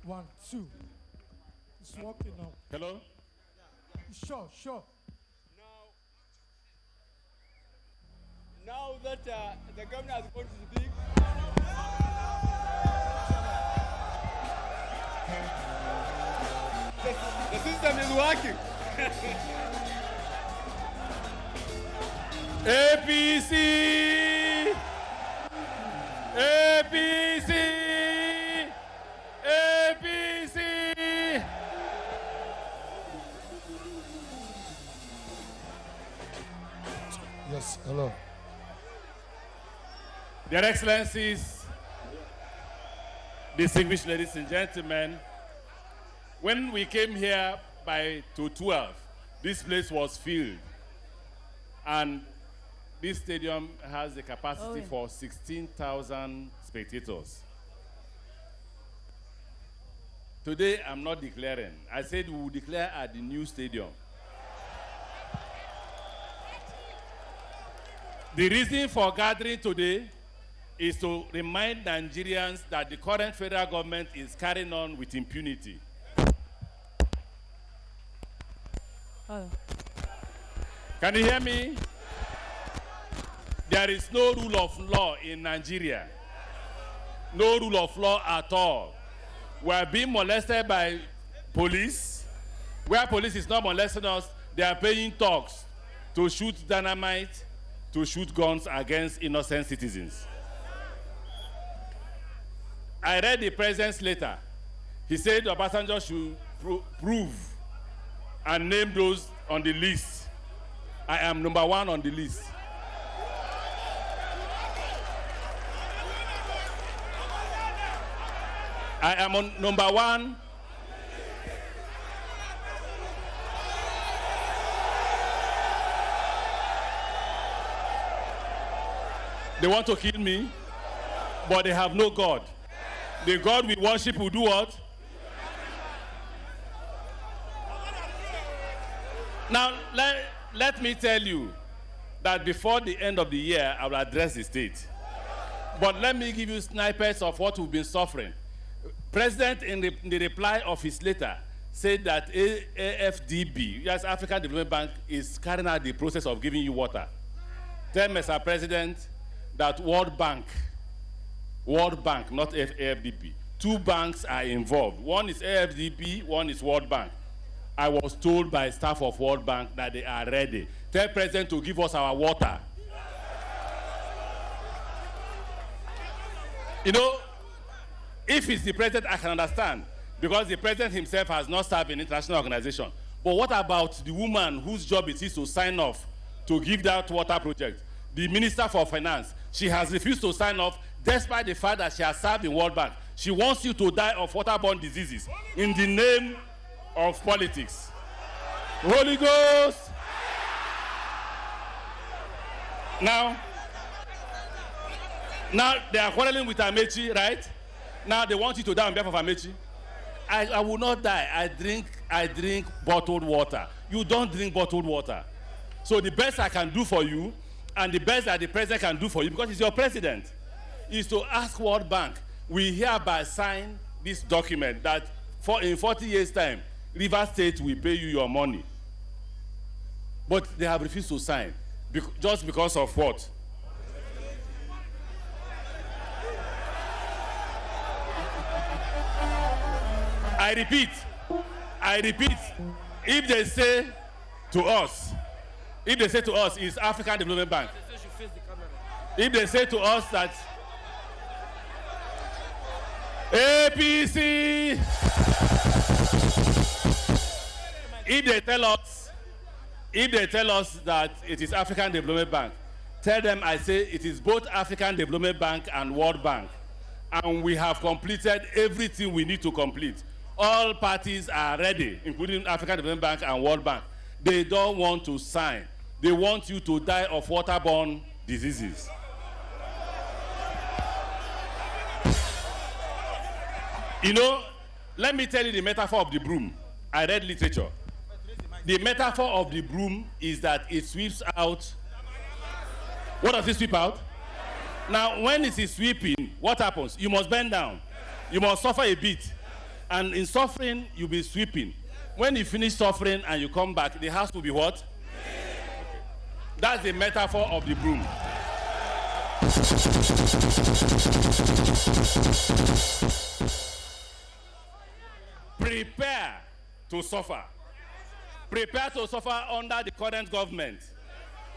1, 2. It's working now. Hello? Sure. Now that the governor is going to speak, the system is working. APC! APC! APC! Yes, hello. Their Excellencies, distinguished ladies and gentlemen, when we came here by 2:12, this place was filled. And this stadium has the capacity for 16,000 spectators. Today, I'm not declaring. I said we will declare at the new stadium. The reason for gathering today is to remind Nigerians that the current federal government is carrying on with impunity. Can you hear me? There is no rule of law in Nigeria. No rule of law at all. We are being molested by police. Where police is not molesting us, they are paying thugs to shoot dynamite, to shoot guns against innocent citizens. I read the president's letter. He said Obasanjo should prove and name those on the list. I am number 1 on the list. I am on number 1. They want to kill me, but they have no God. The God we worship will do what? Now, let me tell you that before the end of the year, I will address the state. But let me give you snippets of what we've been suffering. President, in the reply of his letter, said that AFDB, yes, African Development Bank, is carrying out the process of giving you water. Tell Mr. President that World Bank, not AFDB, 2 banks are involved. One is AFDB, one is World Bank. I was told by staff of World Bank that they are ready. Tell President to give us our water. You know, if it's the president, I can understand, because the president himself has not served in international organization. But what about the woman whose job it is to sign off to give that water project? The Minister for Finance, she has refused to sign off despite the fact that she has served in World Bank. She wants you to die of waterborne diseases in the name of politics. Holy Ghost! Now they are quarreling with Amaechi, right? Now they want you to die on behalf of Amaechi. I will not die. I drink bottled water. You don't drink bottled water. So the best I can do for you, and the best that the president can do for you, because he's your president, is to ask World Bank, we hereby sign this document that in 40 years' time, River State will pay you your money. But they have refused to sign. Just because of what? I repeat, if they say to us, it's African Development Bank, if they say to us that APC, if they tell us that it is African Development Bank, tell them I say it is both African Development Bank and World Bank. And we have completed everything we need to complete. All parties are ready, including African Development Bank and World Bank. They don't want to sign. They want you to die of waterborne diseases. You know, let me tell you the metaphor of the broom. I read literature. The metaphor of the broom is that it sweeps out. What does it sweep out? Now, when it is sweeping, what happens? You must bend down. You must suffer a bit. And in suffering, you'll be sweeping. When you finish suffering and you come back, the house will be what? That's the metaphor of the broom. Prepare to suffer. Prepare to suffer under the current government.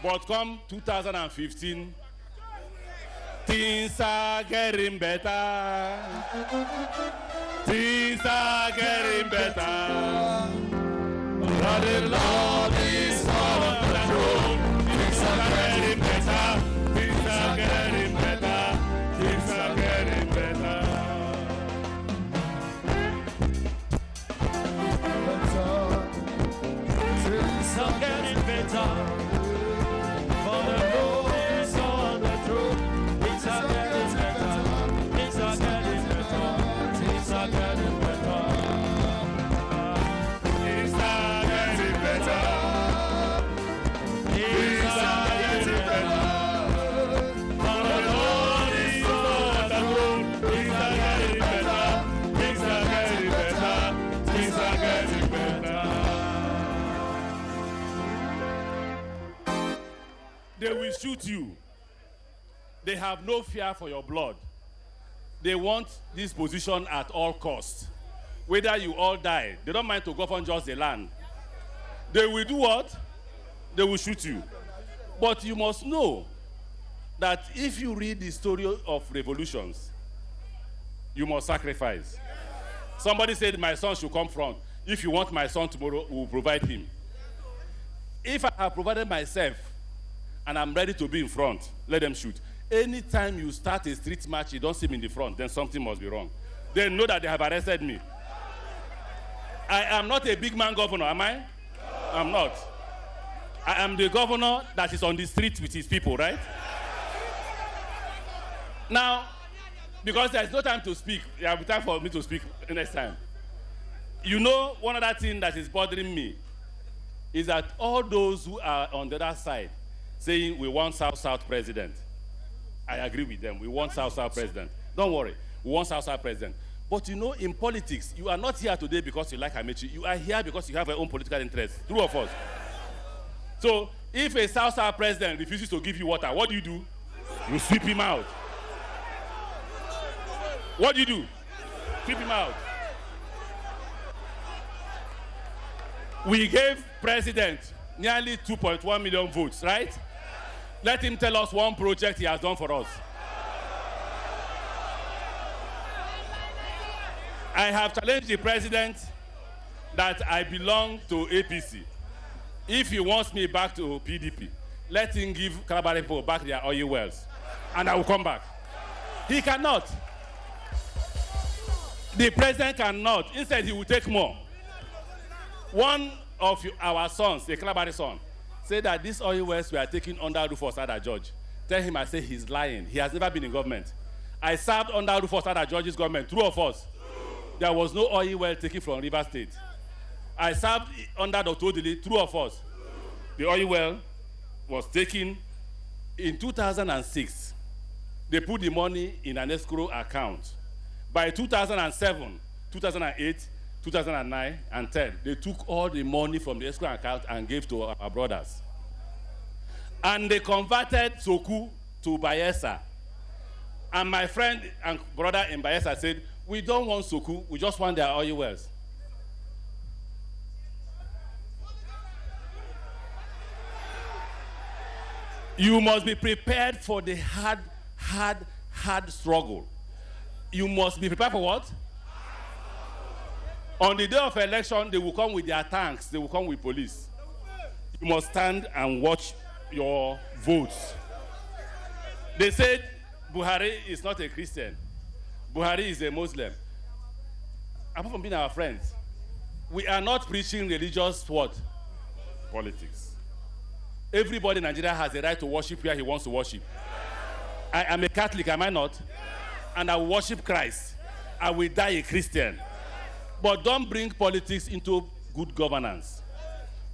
But come 2015, things are getting better. Things are getting better. The Lord is on the throne. Things are getting better. Things are getting better. Things are getting better. Things are getting better. For the Lord is on the throne. Things are getting better. Things are getting better. Things are getting better. Things are getting better. Things are getting better. For the Lord is on the throne. Things are getting better. Things are getting better. Things are getting better. They will shoot you. They have no fear for your blood. They want this position at all costs. Whether you all die, they don't mind to govern just the land. They will do what? They will shoot you. But you must know that if you read the story of revolutions, you must sacrifice. Somebody said, my son should come front. If you want my son tomorrow, we will provide him. If I have provided myself and I'm ready to be in front, let them shoot. Anytime you start a street march, you don't see me in the front, then something must be wrong. They know that they have arrested me. I am not a big man governor, am I? No. I'm not. I am the governor that is on the street with his people, right? Now, because there's no time to speak, there will be time for me to speak next time. You know, one other thing that is bothering me is that all those who are on the other side saying we want South-South president, I agree with them. We want South-South president. Don't worry. We want South-South president. But you know, in politics, you are not here today because you like Amaechi. You are here because you have your own political interests. True or false? So, if a South-South president refuses to give you water, what do? You sweep him out. What do? Sweep him out. We gave president nearly 2.1 million votes, right? Let him tell us one project he has done for us. I have challenged the president that I belong to APC. If he wants me back to PDP, let him give Calabar people back their oil wells, and I will come back. He cannot. The president cannot. Instead, he will take more. One of our sons, the Calabar son, said that these oil wells were taken under Rufus Ada George. Tell him I say he's lying. He has never been in government. I served under Rufus Ada George's government. True or false? There was no oil well taken from River State. I served under Dr. Odili. True or false? The oil well was taken in 2006. They put the money in an escrow account. By 2007, 2008, 2009 and 10, they took all the money from the escrow account and gave to our brothers. And they converted Soku to Bayelsa. And my friend and brother in Bayelsa said, we don't want Soku, we just want their oil wells. You must be prepared for the hard struggle. You must be prepared for what? On the day of election, they will come with their tanks. They will come with police. You must stand and watch your votes. They said Buhari is not a Christian. Buhari is a Muslim. Apart from being our friends, we are not preaching religious what? Politics. Everybody in Nigeria has the right to worship where he wants to worship. I am a Catholic, am I not? And I will worship Christ. I will die a Christian. But don't bring politics into good governance.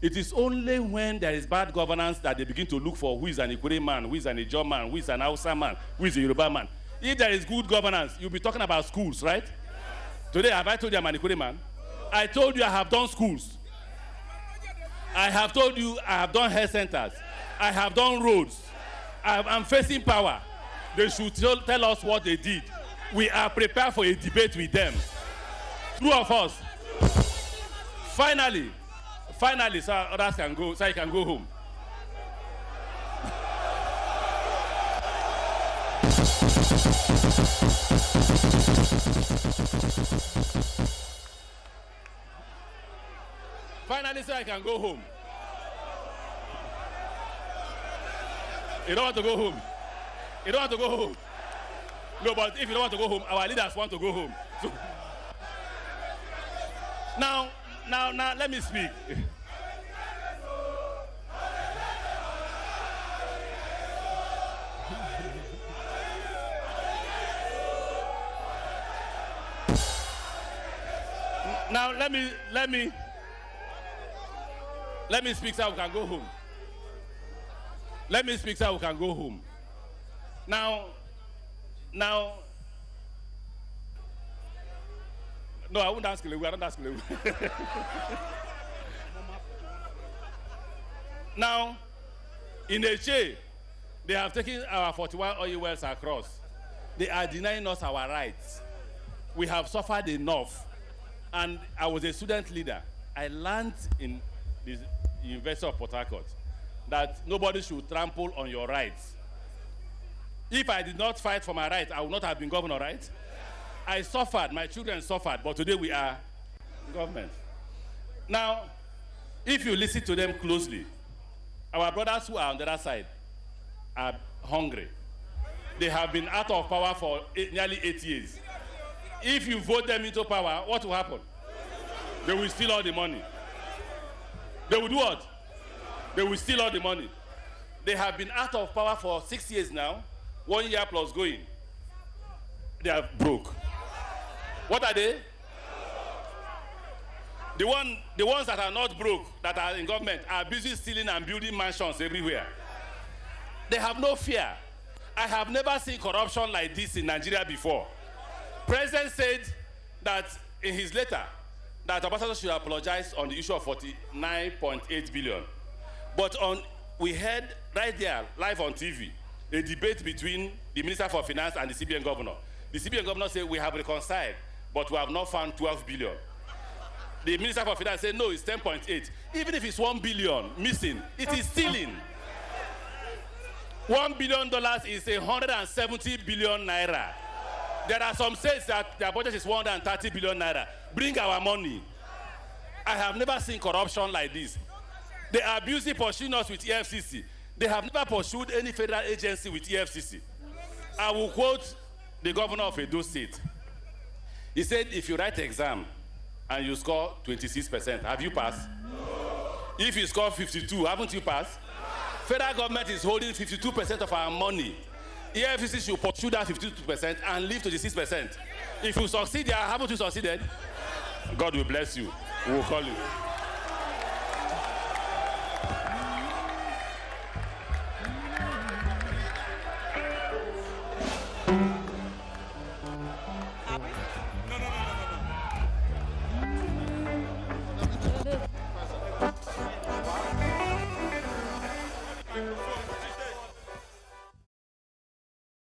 It is only when there is bad governance that they begin to look for who is an Ikure man, who is an Ijaw man, who is an Hausa man, who is a Yoruba man. If there is good governance, you'll be talking about schools, right? Today, have I told you I'm an Ikure man? I told you I have done schools. I have told you I have done health centers. I have done roads. I'm facing power. They should tell us what they did. We are prepared for a debate with them. Two of us. Finally, so others can go, so I can go home. Finally, so I can go home. You don't want to go home. You don't want to go home. No, but if you don't want to go home, our leaders want to go home. So, now, let me speak. Now, let me speak so we can go home. Let me speak so we can go home. Now, no, I won't ask you. I don't ask you. Now, in Eche, they have taken our 41 oil wells across. They are denying us our rights. We have suffered enough. And I was a student leader. I learned in the University of Port Harcourt that nobody should trample on your rights. If I did not fight for my rights, I would not have been governor, right? I suffered, my children suffered, but today we are government. Now, if you listen to them closely, our brothers who are on the other side are hungry. They have been out of power for nearly 8 years. If you vote them into power, what will happen? They will steal all the money. They will do what? They will steal all the money. They have been out of power for 6 years now, 1 year plus going. They are broke. What are they? The ones that are not broke, that are in government, are busy stealing and building mansions everywhere. They have no fear. I have never seen corruption like this in Nigeria before. President said that in his letter that Obasanjo should apologize on the issue of 49.8 billion. But we heard right there, live on TV, a debate between the Minister for Finance and the CBN governor. The CBN governor said, we have reconciled, but we have not found 12 billion. The Minister for Finance said, no, it's 10.8. Even if it's 1 billion missing, it is stealing. $1 billion is 170 billion naira. There are some states that their budget is 130 billion naira. Bring our money. I have never seen corruption like this. They are busy pursuing us with EFCC. They have never pursued any federal agency with EFCC. I will quote the governor of Edo State. He said, if you write exam and you score 26%, have you passed? No. If you score 52, haven't you passed? Federal government is holding 52% of our money. EFCC should pursue that 52% and leave to the 6%. If you succeed there, haven't you succeeded? God will bless you. We will call you.